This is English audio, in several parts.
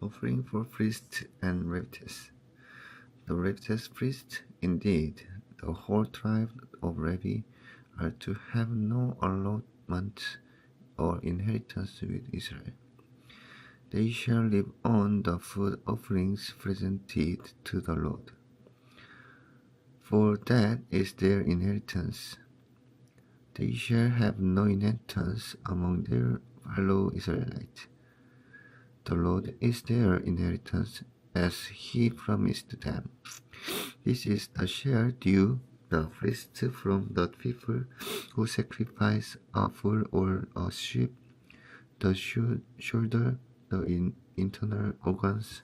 offering for priests and Levites. The Levites priests, indeed, the whole tribe of Levi, are to have no allotment or inheritance with Israel. They shall live on the food offerings presented to the Lord, for that is their inheritance. They shall have no inheritance among their fellow Israelites. The Lord is their inheritance, as He promised them. This is the share due the priest from the people who sacrifice a bull or a sheep, the shoulder, the internal organs,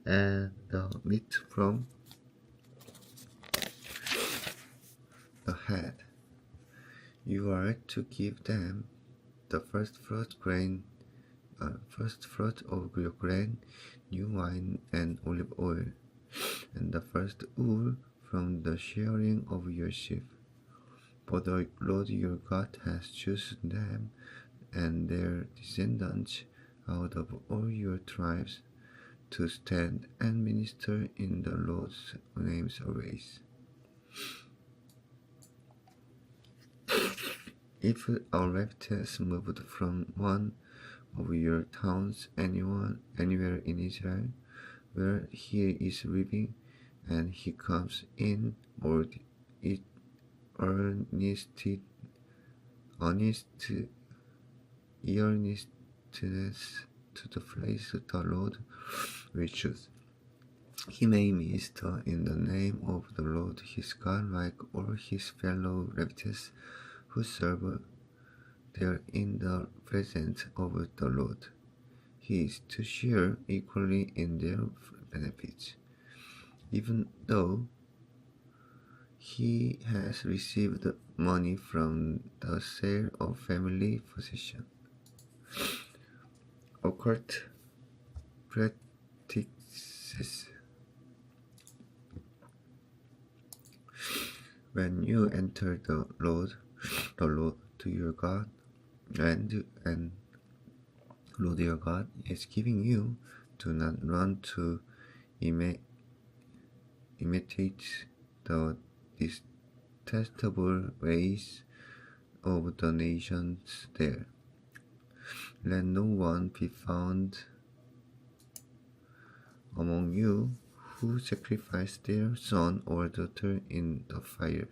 and the meat from the head. You are to give them the first fruit of your grain, new wine and olive oil, and the first wool from the shearing of your sheep. For the Lord your God has chosen them and their descendants out of all your tribes to stand and minister in the Lord's name always. If a Levite has moved from one of your towns anywhere in Israel, where he is living, and he comes in or it earnestness to the place the Lord will choose. He may minister in the name of the Lord his God like all his fellow Levites who serve there in the presence of the Lord. He is to share equally in their benefits, even though he has received money from the sale of family possession. Occult practices. When you enter the Lord to your God, and Lord your God is giving you, do not run to imitate the detestable ways of the nations there. Let no one be found among you who sacrifice their son or daughter in the fire,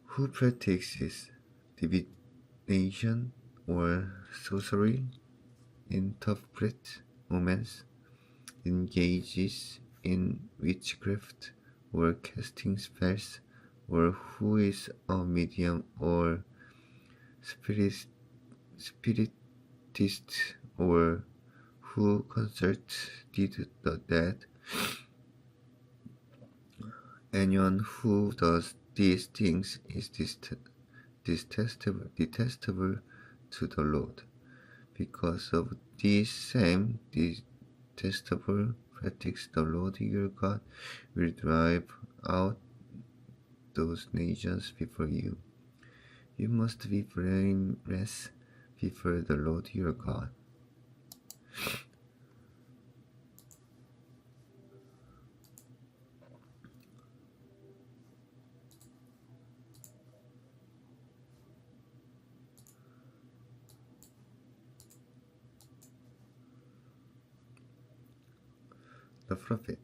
who practices divination or sorcery, interprets omens, engages in witchcraft or casting spells, or who is a medium or spiritist, or who consults the dead. Anyone who does these things is detestable to the Lord. Because of these same detestable practices, the Lord your God will drive out those nations before you. You must be blameless before the Lord your God. The prophet.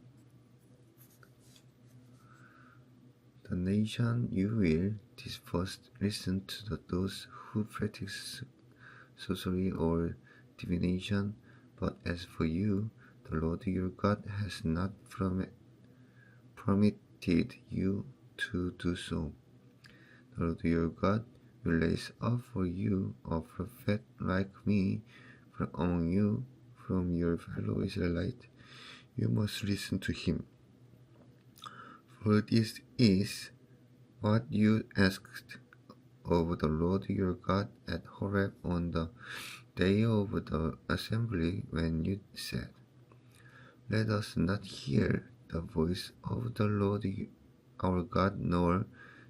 The nation you will disperse listen to those who practice sorcery or divination, but as for you, the Lord your God has not permitted you to do so. The Lord your God will raise up for you a prophet like me from among you, from your fellow Israelites. You must listen to him. For this is what you asked of the Lord your God at Horeb on the day of the assembly, when you said, Let us not hear the voice of the Lord our God, nor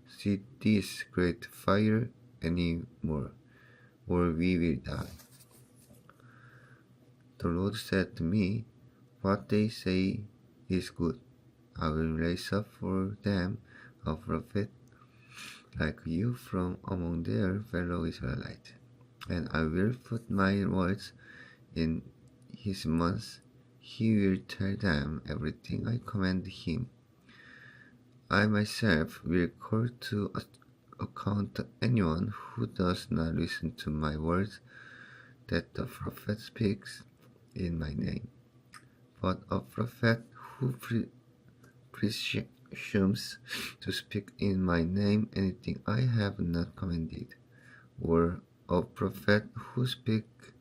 see this great fire any more, or we will die. The Lord said to me, "What they say is good. I will raise up for them a prophet like you from among their fellow Israelites, and I will put my words in his mouth. He will tell them everything I command him. I myself will call to account anyone who does not listen to my words that the prophet speaks in my name. But a prophet who presumes to speak in my name anything I have not commanded, or a prophet who speaks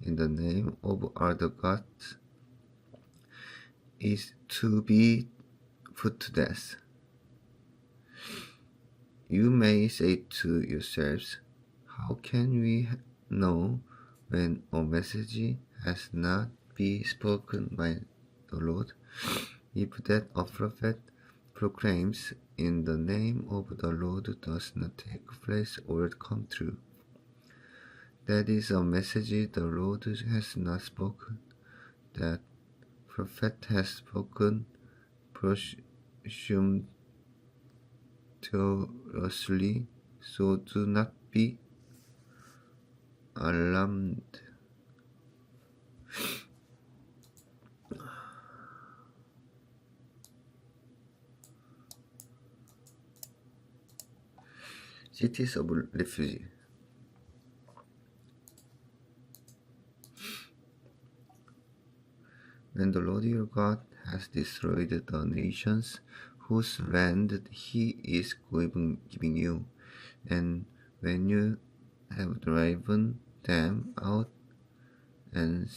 in the name of other gods, is to be put to death. You may say to yourselves, how can we know when a message has not been spoken by the Lord? If that a prophet proclaims in the name of the Lord does not take place or come true, that is a message the Lord has not spoken. That prophet has spoken presumptuously, so do not be alarmed. Cities of refuge. When the Lord your God has destroyed the nations whose land he is giving you, and when you have driven them out and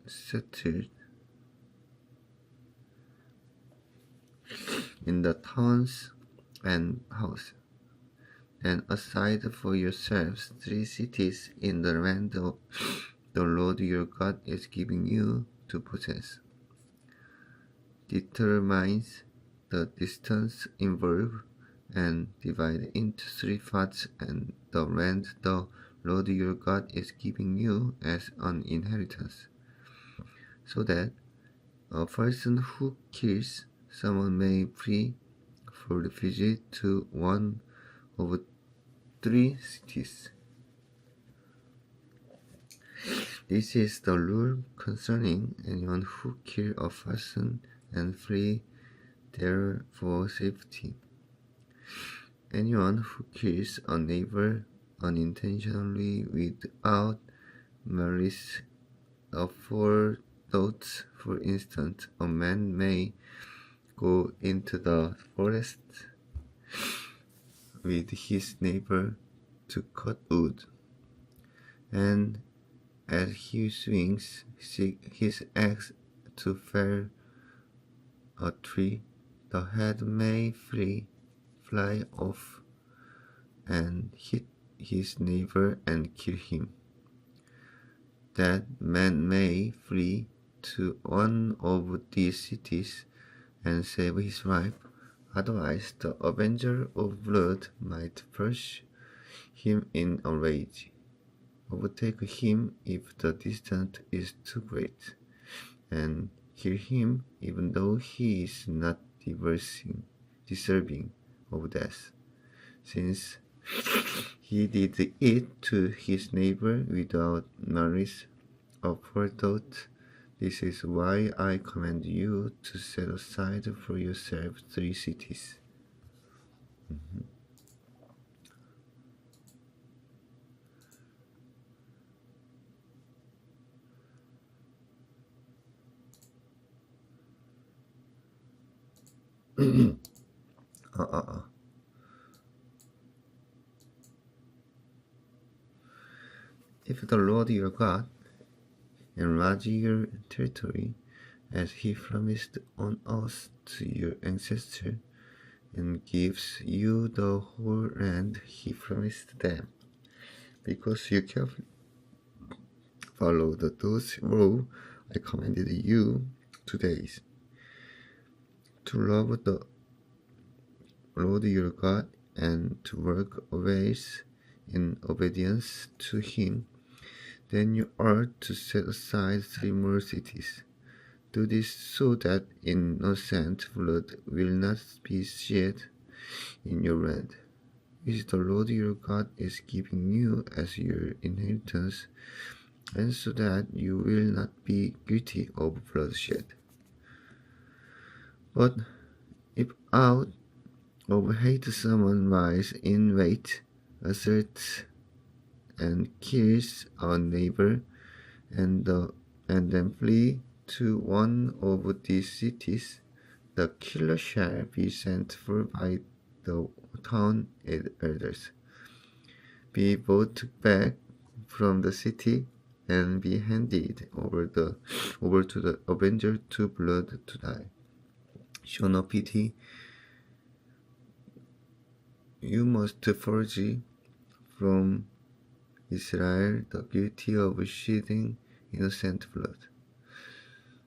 settled in the towns and houses, then aside for yourselves 3 cities in the land the Lord your God is giving you to possess. Determines the distance involved and divide into 3 parts and the land the Lord your God is giving you as an inheritance, so that a person who kills someone may flee for refuge to one of 3 cities. This is the rule concerning anyone who kills a person and flee there for safety. Anyone who kills a neighbor unintentionally without malice aforethought, for instance, a man may go into the forest with his neighbor to cut wood, and as he swings his axe to fell a tree, the head may fly off and hit his neighbor and kill him. That man may flee to one of these cities and save his life. Otherwise, the avenger of blood might pursue him in a rage, overtake him if the distance is too great, and kill him even though he is not deserving of death, since he did it to his neighbor without malice aforethought. This is why I command you to set aside for yourself 3 cities. If the Lord your God enlarges your territory as he promised on oath to your ancestors, and gives you the whole land he promised them, because you carefully followed those rules I commanded you today, to love the Lord your God and to work always in obedience to him, Then you are to set aside 3 more cities. Do this so that innocent blood will not be shed in your land, which the Lord your God is giving you as your inheritance, and so that you will not be guilty of bloodshed. But if out of hate someone lies in wait, assaults and kills our neighbor, and then flee to one of these cities, the killer shall be sent for by the town elders, be brought back from the city, and be handed over to the avenger to blood to die. Show no pity. You must purge from Israel the guilty of shedding innocent blood,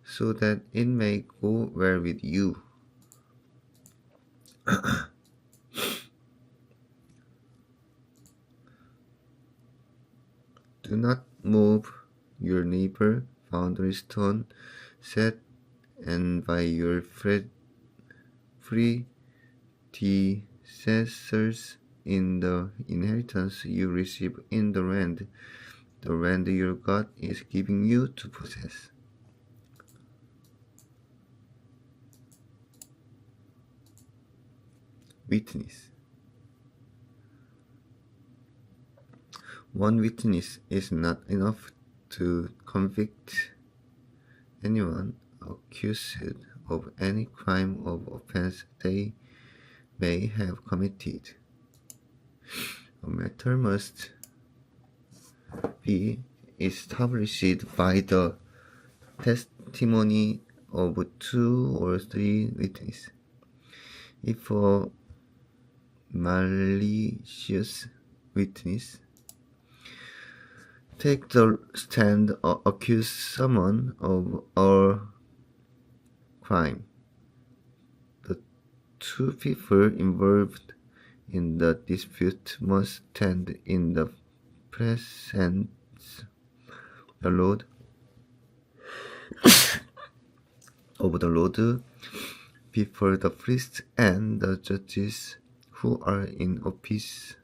so that it may go well with you. Do not move your neighbor boundary stone set and by your predecessors in the inheritance you receive in the land your God is giving you to possess. Witness. One witness is not enough to convict anyone accused of any crime or offense they may have committed. A matter must be established by the testimony of 2 or 3 witnesses. If a malicious witness take the stand or accuse someone of a crime, the 2 people involved in the dispute must stand in the presence of the Lord before the priests and the judges who are in office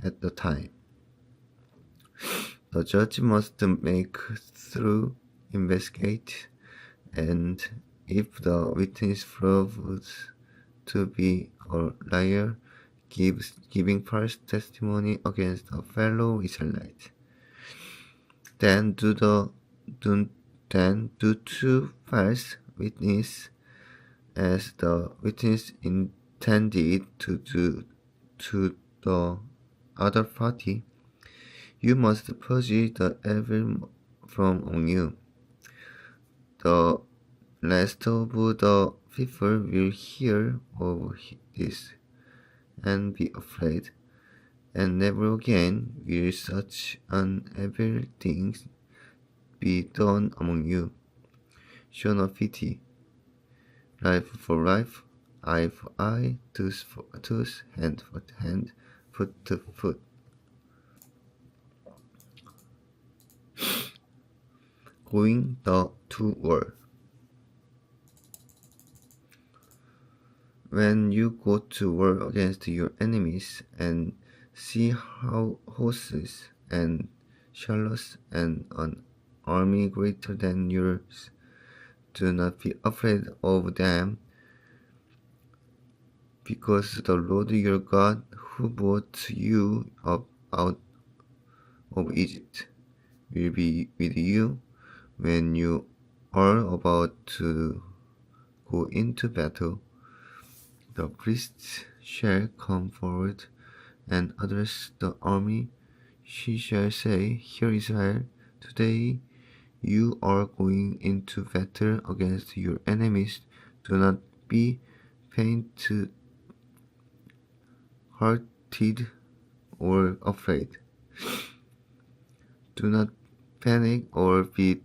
at the time. The judge must make thorough investigate, and if the witness proves to be a liar, giving false testimony against a fellow Israelite, then do 2 false witnesses as the witness intended to do to the other party. You must purge the evil from among you. The rest of the people will hear of this and be afraid, and never again will such an evil thing be done among you. Show no pity. Life for life, eye for eye, tooth for tooth, hand for hand, foot to foot. Going to war. When you go to war against your enemies and see how horses and chariots and an army greater than yours, do not be afraid of them, because the Lord your God, who brought you up out of Egypt, will be with you when you are about to go into battle. The priests shall come forward and address the army. She shall say, Hear Israel, today you are going into battle against your enemies. Do not be faint-hearted or afraid. Do not panic or be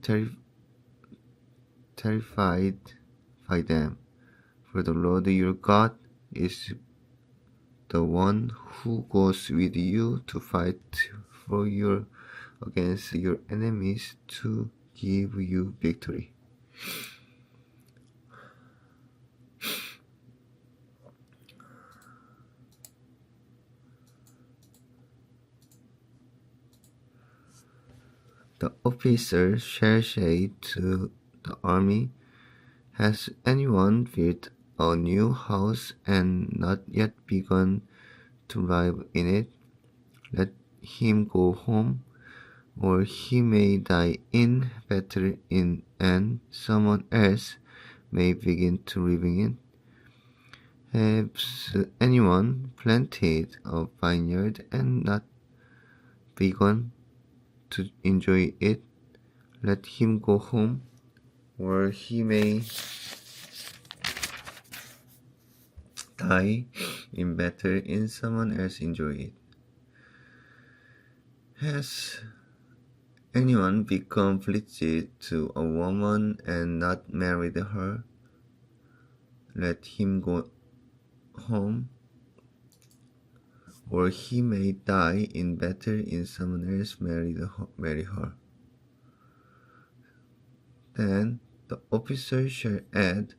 terrified by them, for the Lord your God is the one who goes with you to fight for you against your enemies to give you victory. The officer shall say to the army, "Has anyone built a new house and not yet begun to live in it? Let him go home, or he may die in battle and someone else may begin to live in it. Has anyone planted a vineyard and not begun to enjoy it? Let him go home, or he may die in battle and someone else enjoy it. Has anyone become pledged to a woman and not married her? Let him go home, or he may die in battle and someone else marry her." Then the officer shall add,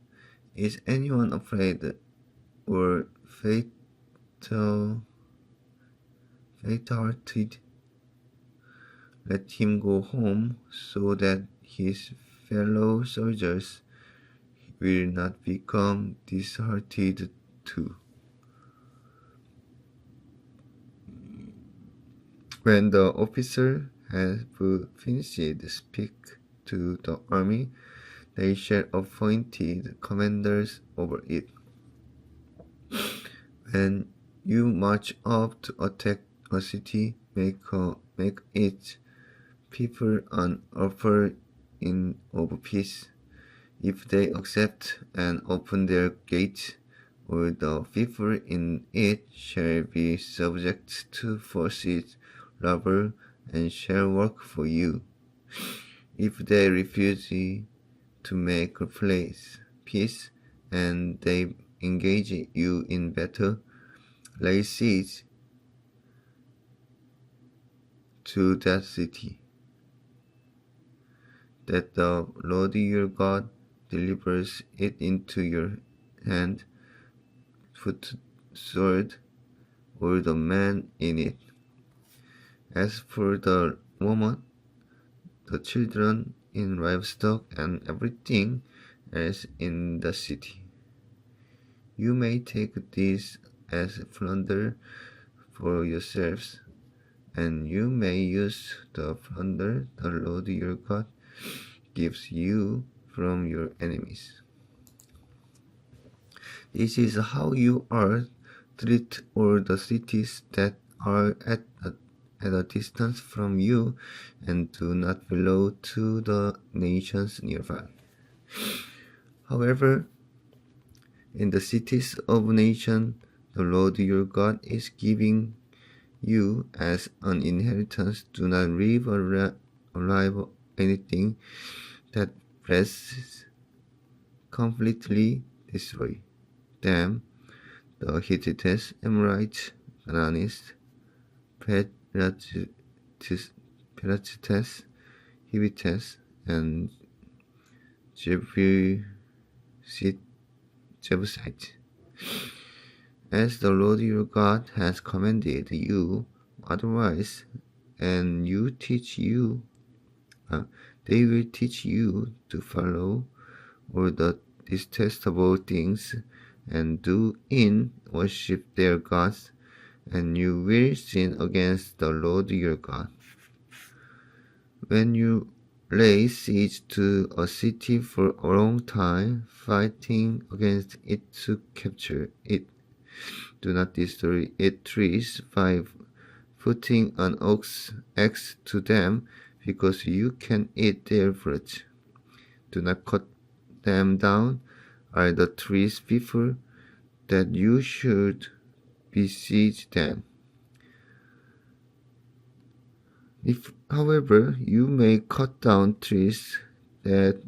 "Is anyone afraid or faint-hearted? Let him go home, so that his fellow soldiers will not become disheartened too." When the officer has finished speak to the army, they shall appoint commanders over it. When you march up to attack a city, make its people an offer of peace. If they accept and open their gates, all the people in it shall be subject to forced labor and shall work for you. If they refuse to make peace, and they engage you in battle, lay siege to that city, that the Lord your God delivers it into your hand, foot, sword, or the man in it. As for the woman, the children in livestock, and everything else in the city, you may take this as plunder for yourselves, and you may use the plunder the Lord your God gives you from your enemies. This is how you are treat all the cities that are at a distance from you and do not belong to the nations nearby. However, in the cities of nations the Lord your God is giving you as an inheritance, do not leave alive anything that rests. Completely destroy them. The Hittites, Amorites, Canaanites, Perizzites, Hivites, and Jebusites, as the Lord your God has commanded you. Otherwise, and they will teach you to follow all the detestable things and do worship their gods, and you will sin against the Lord your God. When you lay siege to a city for a long time, fighting against it to capture it, do not destroy its trees by putting an axe to them, because you can eat their fruit. Do not cut them down. Are the trees before that you should besiege them? If, however, you may cut down trees that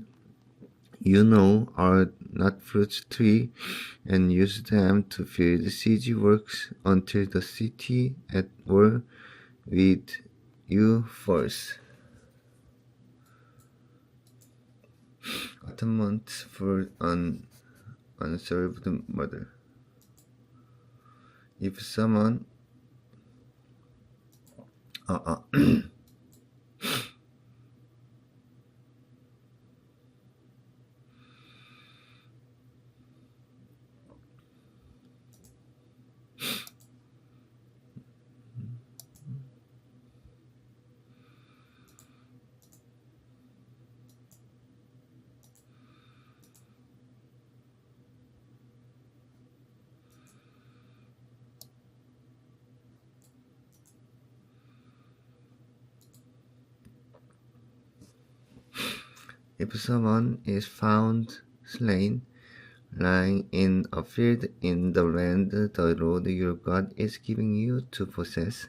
you know are not fruit tree, and use them to build siege works until the city at war with you force atonement for an unsolved murder. If someone if someone is found slain, lying in a field in the land the Lord your God is giving you to possess,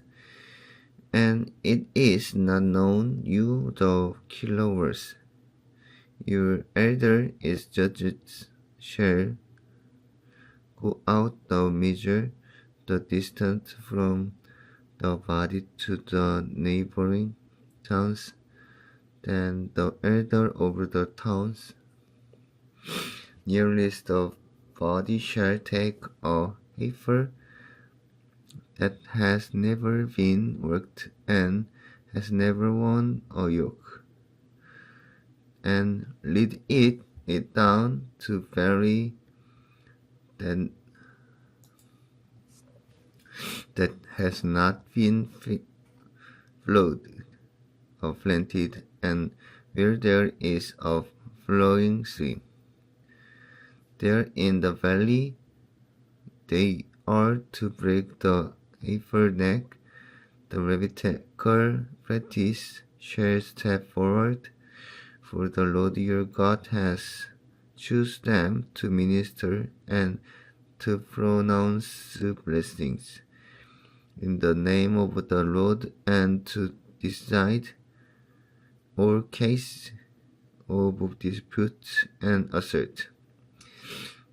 and it is not known you the killer was, your elder is judged shall go out the measure the distance from the body to the neighboring towns. Then the elder of the towns nearest the body shall take a heifer that has never been worked and has never worn a yoke, and lead it down to valley that has not been flowed or planted, and where there is a flowing stream. There in the valley they are to break the heifer neck. The Levitical practice shall step forward, for the Lord your God has chosen them to minister and to pronounce blessings in the name of the Lord, and to decide all cases of dispute and assert.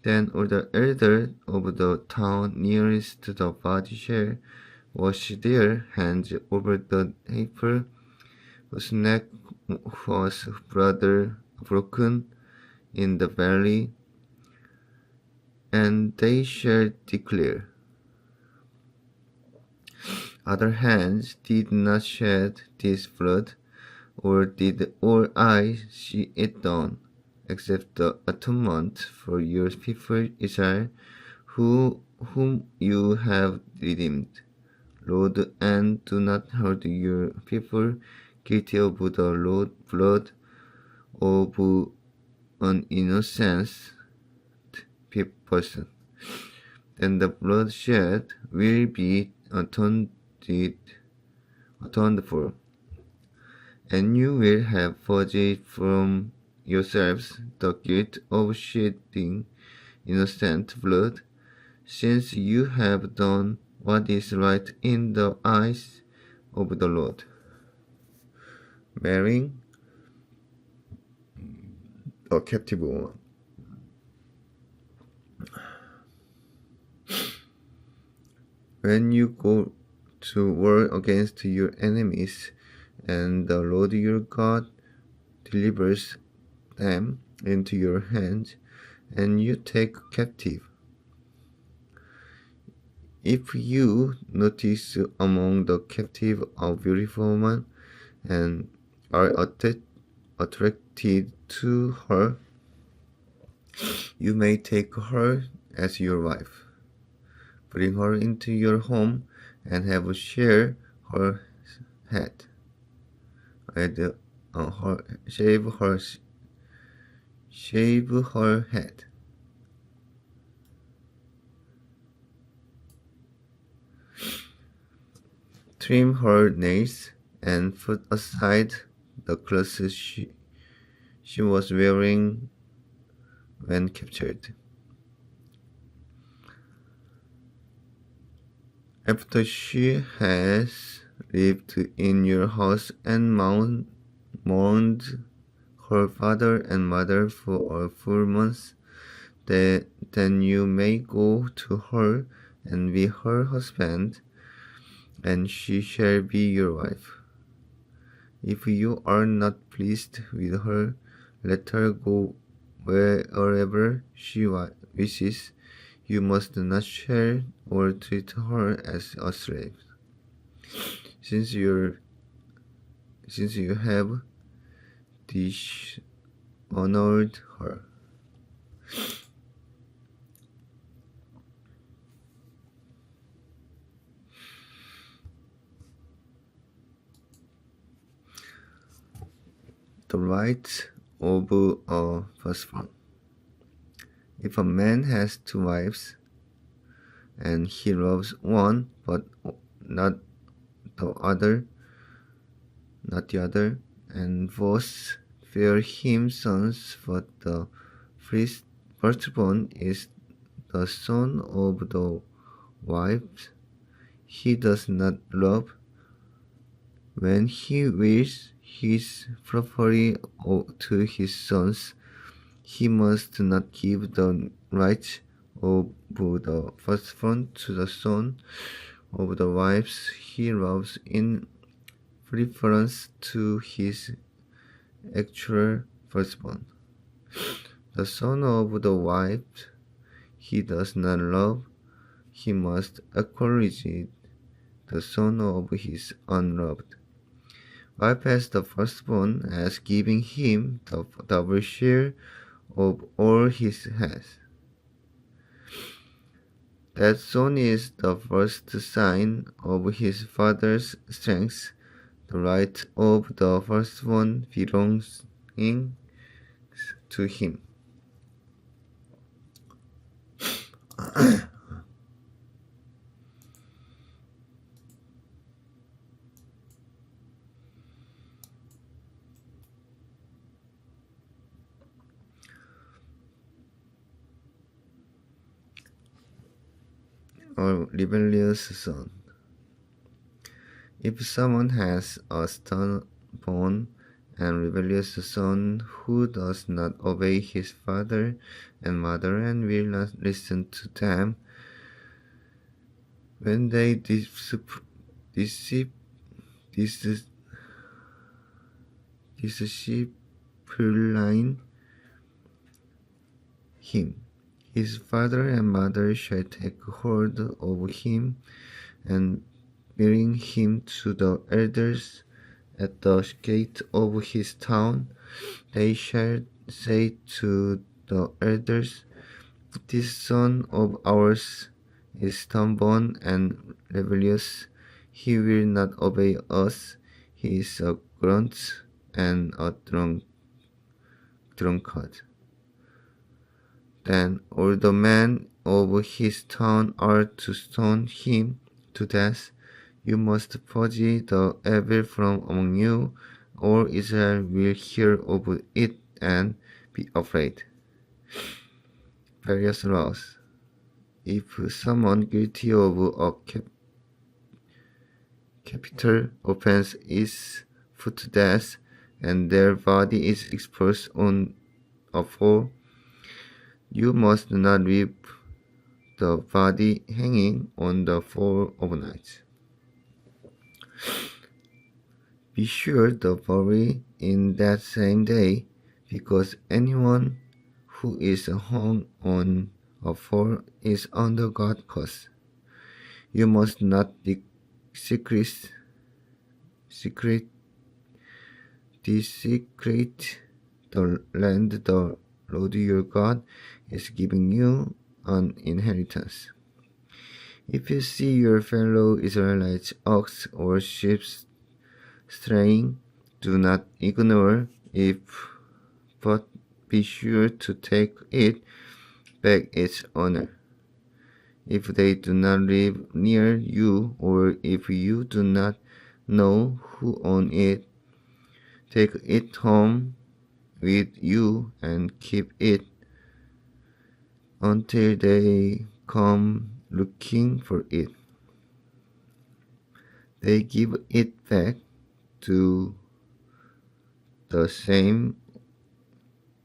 Then all the elders of the town nearest to the body shall wash their hands over the heifer whose neck was broken in the valley, and they shall declare, other hands did not shed this blood, or did all eyes see it done, except the atonement for your people Israel, whom you have redeemed. Lord, and do not hold your people guilty of the blood of an innocent person. Then the blood shed will be atoned for, and you will have purged from yourselves the guilt of shedding innocent blood, since you have done what is right in the eyes of the Lord. Marrying a captive woman. When you go to war against your enemies, and the Lord your God delivers them into your hands, and you take captive, if you notice among the captive a beautiful woman, and are attracted to her, you may take her as your wife. Bring her into your home and have share her head. Shave her head. Trim her nails and put aside the clothes she was wearing when captured. After she has lived in your house and mourned her father and mother for a full month, then you may go to her and be her husband, and she shall be your wife. If you are not pleased with her, let her go wherever she wishes. You must not share or treat her as a slave. Since you have dishonored her. The right of a firstborn. If a man has two wives, and he loves one but not not the other, and both bear him sons, but the firstborn is the son of the wife he does not love. When he wills his property to his sons, he must not give the right of the firstborn to the son of the wives he loves in preference to his actual firstborn. The son of the wife he does not love, he must acknowledge the son of his unloved wife as the firstborn, as giving him the double share of all he has. That son is the first sign of his father's strength. The right of the firstborn belongs to him. A rebellious son. If someone has a stubborn and rebellious son who does not obey his father and mother and will not listen to them, when they discipline him, his father and mother shall take hold of him and bring him to the elders at the gate of his town. They shall say to the elders, "This son of ours is stubborn and rebellious. He will not obey us. He is a grunt and a drunkard." Then all the men of his town are to stone him to death. You must purge the evil from among you. All Israel will hear of it and be afraid. Various laws. If someone guilty of a capital offense is put to death and their body is exposed on a pole, you must not leave the body hanging on the pole overnight. Be sure to bury in that same day, because anyone who is hung on a pole is under God's curse. You must not desecrate the land the Lord your God is giving you an inheritance. If you see your fellow Israelites ox or sheep straying, do not ignore it, but be sure to take it back its owner. If they do not live near you, or if you do not know who owns it, take it home with you and keep it until they come looking for it. They give it back to the same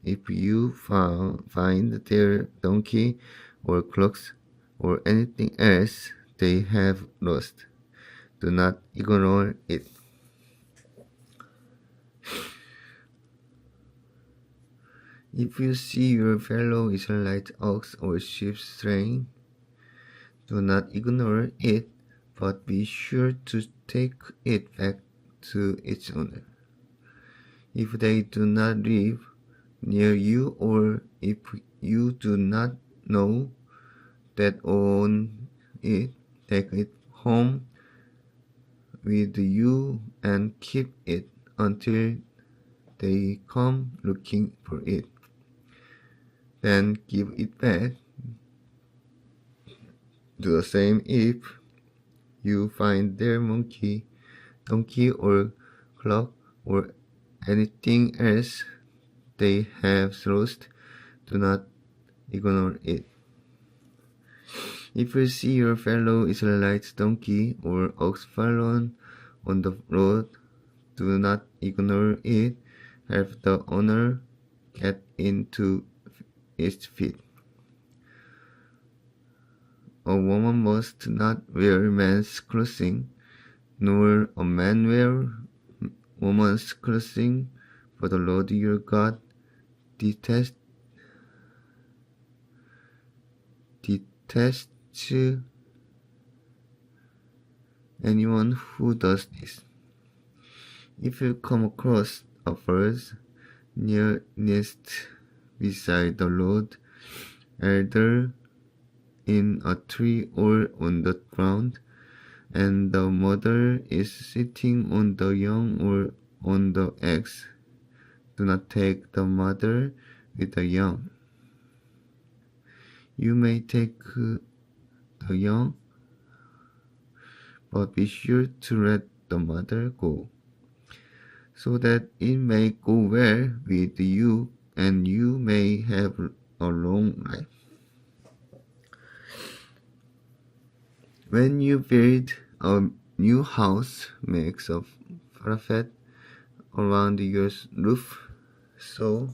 if you find their donkey or clocks or anything else they have lost. Do not ignore it. If you see your fellow Israelite ox or sheep straying, do not ignore it, but be sure to take it back to its owner. If they do not live near you, or if you do not know that own it, take it home with you and keep it until they come looking for it. Then give it back. Do the same if you find their donkey or clock or anything else they have lost. Do not ignore it. If you see your fellow Israelite's donkey or ox fallen on the road, do not ignore it. Help the owner get into its feet. A woman must not wear men's clothing, nor a man wear woman's clothing, for the Lord your God detests anyone who does this. If you come across a bird nest beside the road, either in a tree or on the ground, and the mother is sitting on the young or on the eggs, do not take the mother with the young. You may take the young, but be sure to let the mother go, so that it may go well with you and you may have a long life. When you build a new house, make a parapet around your roof so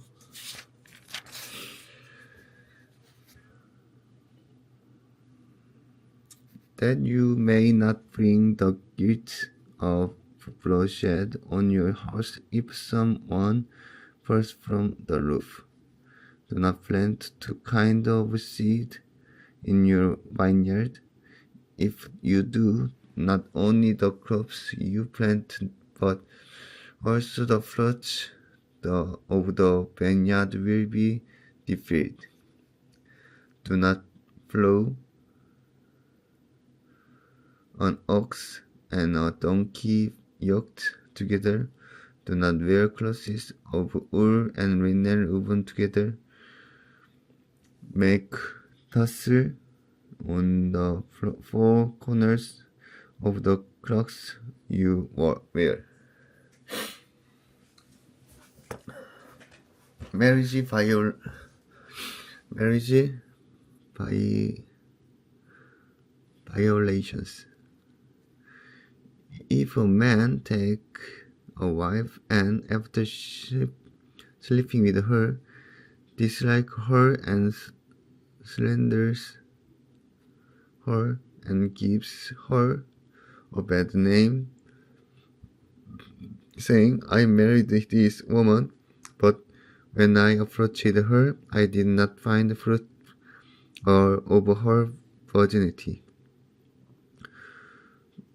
that you may not bring the guilt of bloodshed on your house if someone falls from the roof. Do not plant two kinds of seed in your vineyard. If you do, not only the crops you plant, but also the fruits of the vineyard will be defiled. Do not plow an ox and a donkey yoked together. Do not wear clothes of wool and linen woven together. Make tassel on the four corners of the cloaks you wear. Marriage violations. If a man take a wife and after sleeping with her, dislike her and slanders her and gives her a bad name, saying, I married this woman, but when I approached her, I did not find fruit of her virginity.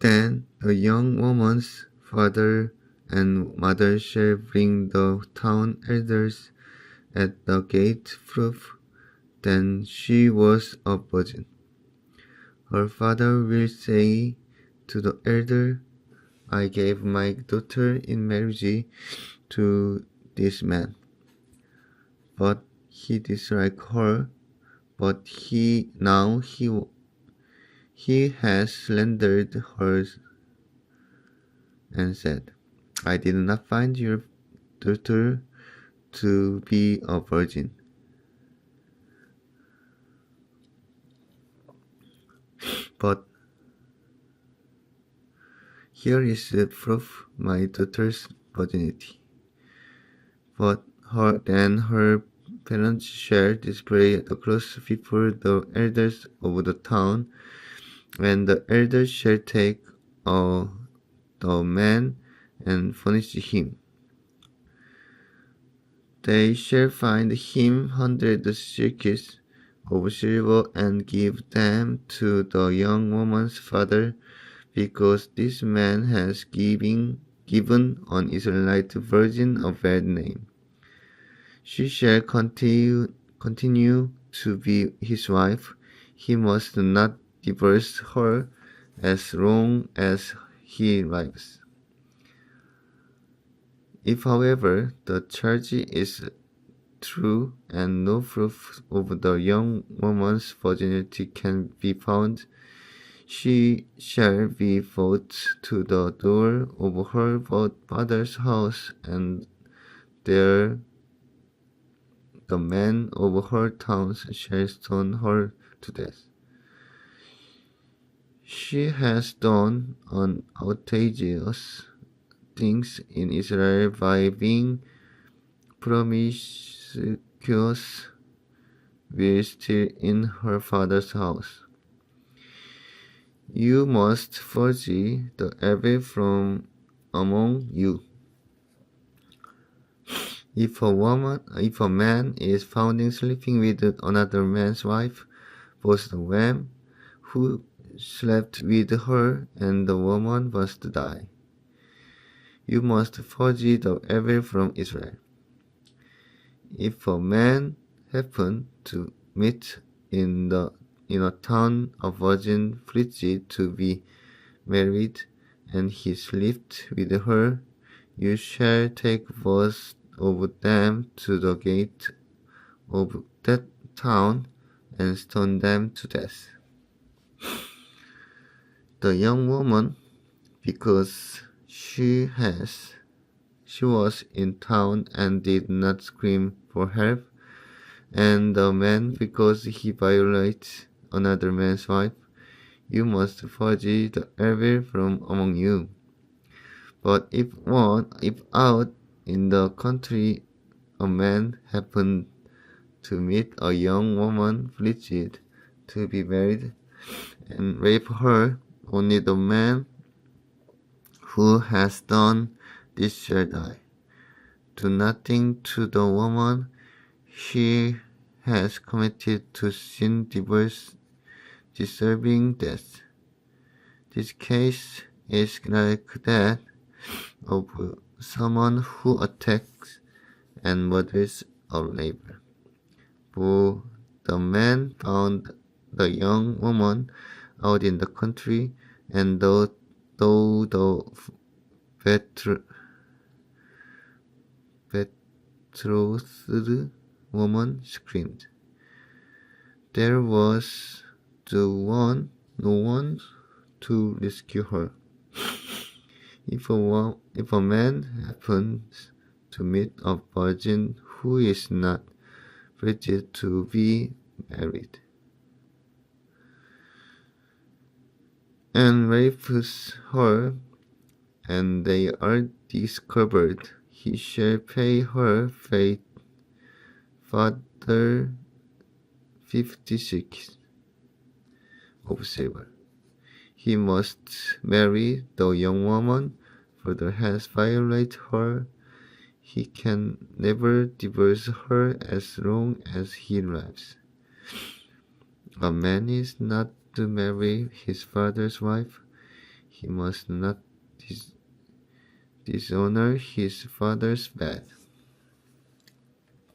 Then the young woman's father and mother shall bring the town elders at the gate proof that she was a virgin. Her father will say to the elder, I gave my daughter in marriage to this man, but he disliked her, but he has slandered her and said, I did not find your daughter to be a virgin. But here is the proof my daughter's virginity. But then her parents shall display the clothes before the elders of the town, and the elders shall take the man and punish him. They shall find him 100 shekels of silver and give them to the young woman's father, because this man has given an Israelite virgin a bad name. She shall continue to be his wife. He must not divorce her as long as he lives. If, however, the charge is true and no proof of the young woman's virginity can be found, she shall be brought to the door of her father's house, and there the men of her towns shall stone her to death. She has done an outrageous things in Israel by being promiscuous while still in her father's house. You must purge the evil from among you. If a man is found sleeping with another man's wife, both the man who slept with her and the woman must die. You must purge the evil from Israel. If a man happen to meet in a town a virgin pledged to be married, and he slept with her, you shall take both of them to the gate of that town and stone them to death. The young woman, because she was in town and did not scream for help, and the man, because he violates another man's wife, you must purge the evil from among you. But if out in the country a man happened to meet a young woman pledged to be married and rape her, only the man who has done this shall die. Do nothing to the woman. She has committed to sin deserving death. This case is like that of someone who attacks and murders a neighbor. For the man found the young woman out in the country, and though the betrothed woman screamed, there was no one to rescue her. If a man happens to meet a virgin who is not pledged to be married, and rapes her, and they are discovered, he shall pay her father 56 of silver. He must marry the young woman, for the has violated her. He can never divorce her as long as he lives. A man is not to marry his father's wife. He must not dishonor his father's bed.